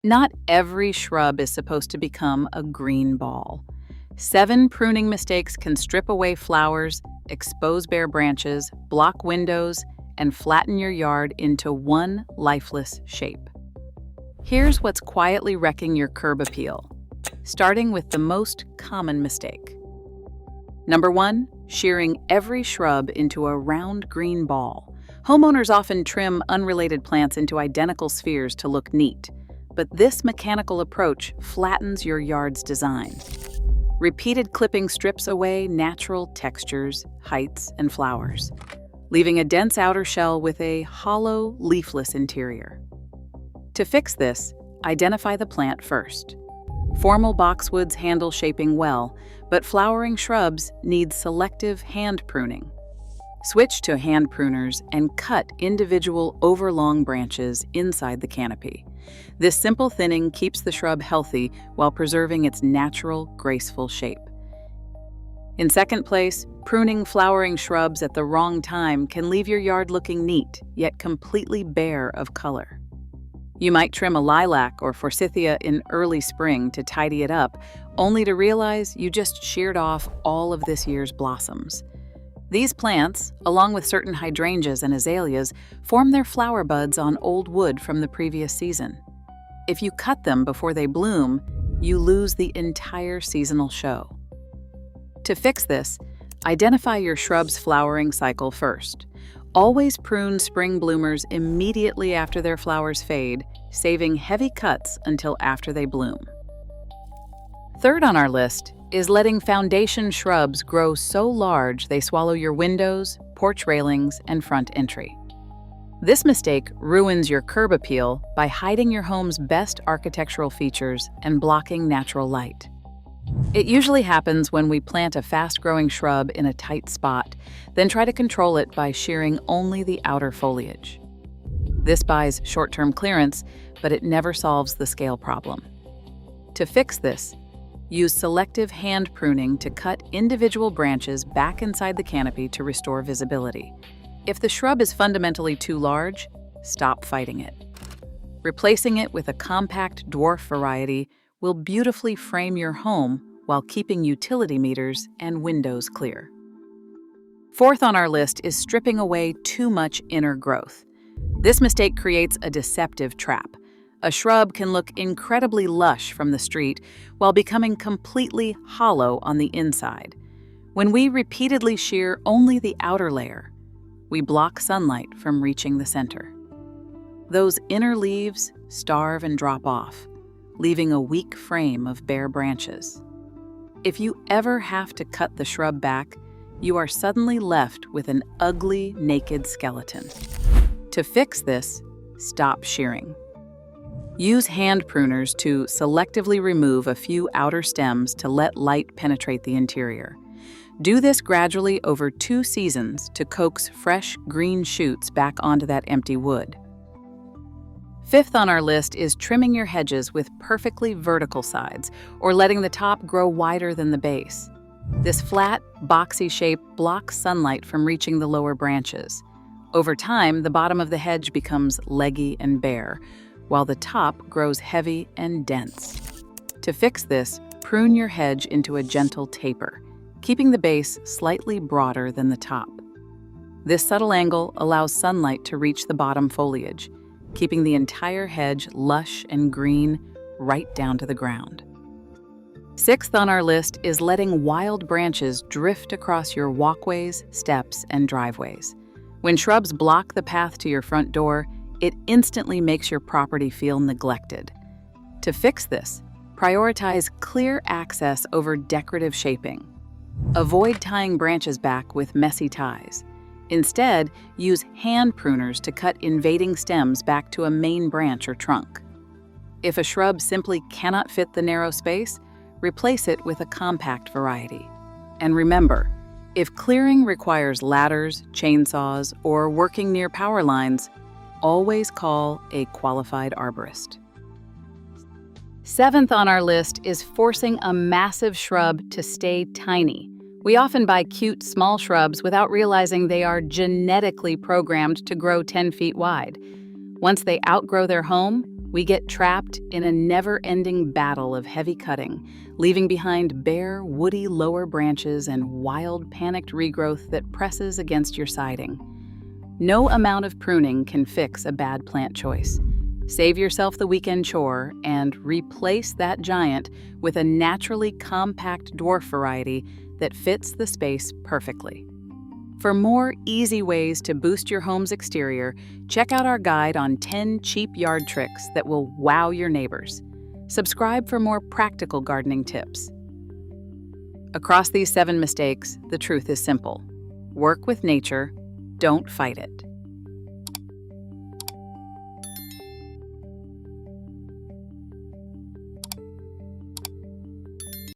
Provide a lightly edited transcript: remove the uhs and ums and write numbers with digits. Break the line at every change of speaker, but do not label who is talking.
Not every shrub is supposed to become a green ball. 7 pruning mistakes can strip away flowers, expose bare branches, block windows, and flatten your yard into one lifeless shape. Here's what's quietly wrecking your curb appeal, starting with the most common mistake. Number 1, shearing every shrub into a round green ball. Homeowners often trim unrelated plants into identical spheres to look neat, but this mechanical approach flattens your yard's design. Repeated clipping strips away natural textures, heights, and flowers, leaving a dense outer shell with a hollow, leafless interior. To fix this, identify the plant first. Formal boxwoods handle shaping well, but flowering shrubs need selective hand pruning. Switch to hand pruners and cut individual overlong branches inside the canopy. This simple thinning keeps the shrub healthy while preserving its natural, graceful shape. In second place, pruning flowering shrubs at the wrong time can leave your yard looking neat, yet completely bare of color. You might trim a lilac or forsythia in early spring to tidy it up, only to realize you just sheared off all of this year's blossoms. These plants, along with certain hydrangeas and azaleas, form their flower buds on old wood from the previous season. If you cut them before they bloom, you lose the entire seasonal show. To fix this, identify your shrub's flowering cycle first. Always prune spring bloomers immediately after their flowers fade, saving heavy cuts until after they bloom. Third on our list is letting foundation shrubs grow so large they swallow your windows, porch railings, and front entry. This mistake ruins your curb appeal by hiding your home's best architectural features and blocking natural light. It usually happens when we plant a fast-growing shrub in a tight spot, then try to control it by shearing only the outer foliage. This buys short-term clearance, but it never solves the scale problem. To fix this, use selective hand pruning to cut individual branches back inside the canopy to restore visibility. If the shrub is fundamentally too large, stop fighting it. Replacing it with a compact dwarf variety will beautifully frame your home while keeping utility meters and windows clear. Fourth on our list is stripping away too much inner growth. This mistake creates a deceptive trap. A shrub can look incredibly lush from the street while becoming completely hollow on the inside. When we repeatedly shear only the outer layer, we block sunlight from reaching the center. Those inner leaves starve and drop off, leaving a weak frame of bare branches. If you ever have to cut the shrub back, you are suddenly left with an ugly, naked skeleton. To fix this, stop shearing. Use hand pruners to selectively remove a few outer stems to let light penetrate the interior. Do this gradually over 2 seasons to coax fresh green shoots back onto that empty wood. Fifth on our list is trimming your hedges with perfectly vertical sides or letting the top grow wider than the base. This flat, boxy shape blocks sunlight from reaching the lower branches. Over time, the bottom of the hedge becomes leggy and bare, while the top grows heavy and dense. To fix this, prune your hedge into a gentle taper, keeping the base slightly broader than the top. This subtle angle allows sunlight to reach the bottom foliage, keeping the entire hedge lush and green right down to the ground. Sixth on our list is letting wild branches drift across your walkways, steps, and driveways. When shrubs block the path to your front door, it instantly makes your property feel neglected. To fix this, prioritize clear access over decorative shaping. Avoid tying branches back with messy ties. Instead, use hand pruners to cut invading stems back to a main branch or trunk. If a shrub simply cannot fit the narrow space, replace it with a compact variety. And remember, if clearing requires ladders, chainsaws, or working near power lines, always call a qualified arborist. Seventh on our list is forcing a massive shrub to stay tiny. We often buy cute, small shrubs without realizing they are genetically programmed to grow 10 feet wide. Once they outgrow their home, We get trapped in a never-ending battle of heavy cutting, leaving behind bare, woody lower branches and wild, panicked regrowth that presses against your siding. No amount of pruning can fix a bad plant choice. Save yourself the weekend chore and replace that giant with a naturally compact dwarf variety that fits the space perfectly. For more easy ways to boost your home's exterior, check out our guide on 10 cheap yard tricks that will wow your neighbors. Subscribe for more practical gardening tips. Across these 7 mistakes, the truth is simple. Work with nature, don't fight it.